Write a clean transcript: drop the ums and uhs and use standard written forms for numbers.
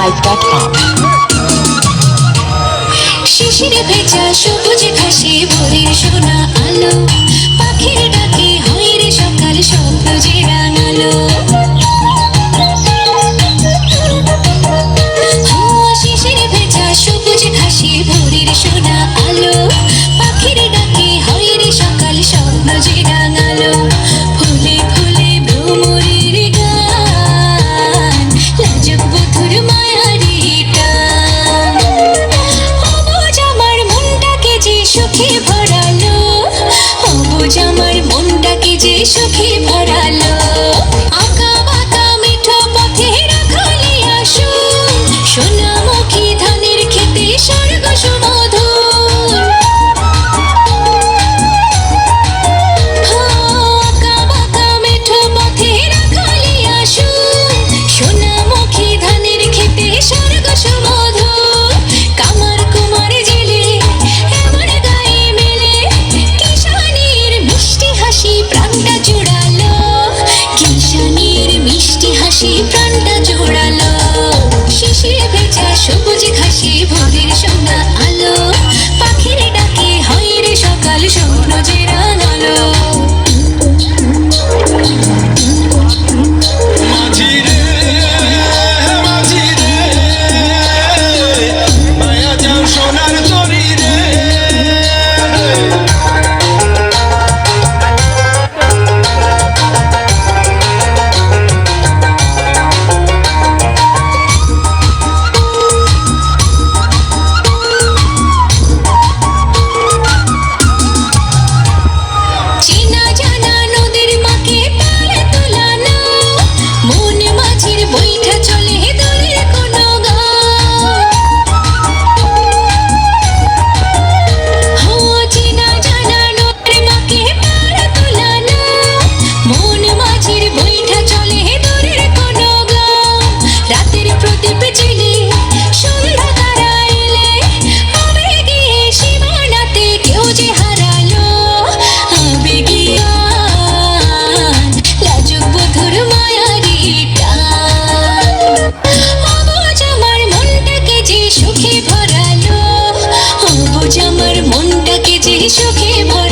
live.com শিশিরে ভেজা সবুজ ঘাসে ভোরের সোনা আলো, পাখির ডাকে হয় রে সকাল স্বপ্ন যে রাঙালো। শিশিরে ভেজা সবুজ ঘাসে ভোরের সোনা আলো, পাখির ডাকে হয় রে সকাল স্বপ্ন যে রাঙালো। ফুলে ফুলে ভ্রমরের গান, লাজুক বধুর মায়ারি টান। অবুঝ আমার মনটাকে যে সুখে ভরালো, অবুঝ আমার মনটাকে যে সুখে ভরালো। আঁকা বাঁকা মিঠো পথে রাখালি আসুন, সোনামুখী ধানের খেতে স্বর্গ সুমধুর। আঁকা বাঁকা মিঠো পথে রাখালি আসুন, সোনামুখী ধানের খেতে স্বর্গ সুমধুর। কামার কুমার জেলে এমন গায়ে মেলে, কিষানির মিষ্টি হাসি প্রাণটা জুড়ালো, কিষানির মিষ্টি হাসি প্রাণটা জোড়ালো। শিশিরে ভেজা সবুজ ঘাসে ভোরের সোনা আলো, পাখির ডাকে হয় রে সকাল স্বপ্ন যে রাঙালো। মাঝি রে মায়া যাও সোনার তরি রে। চেনা জানা নদীর মাকে পালে তোলা নাও, মন মাঝির বৈঠা চলে দূরের কোনো গাঁও। চেনা জানা নদীর মাকে পালে তোলা নাও, মন মাঝির বৈঠা চলে দূরের কোনো গাঁও। রাতের প্রদীপ জেলে সন্ধ্যা তারা এলে, আবেগে সীমানাতে কেউ যে হারালো। আবেগিয়ান লাজুক বধুর মায়ারি টান। অবুঝ আমার মনটাকে যে সুখে ভরালো, অবুঝ আমার মনটাকে যে সুখে ভরালো।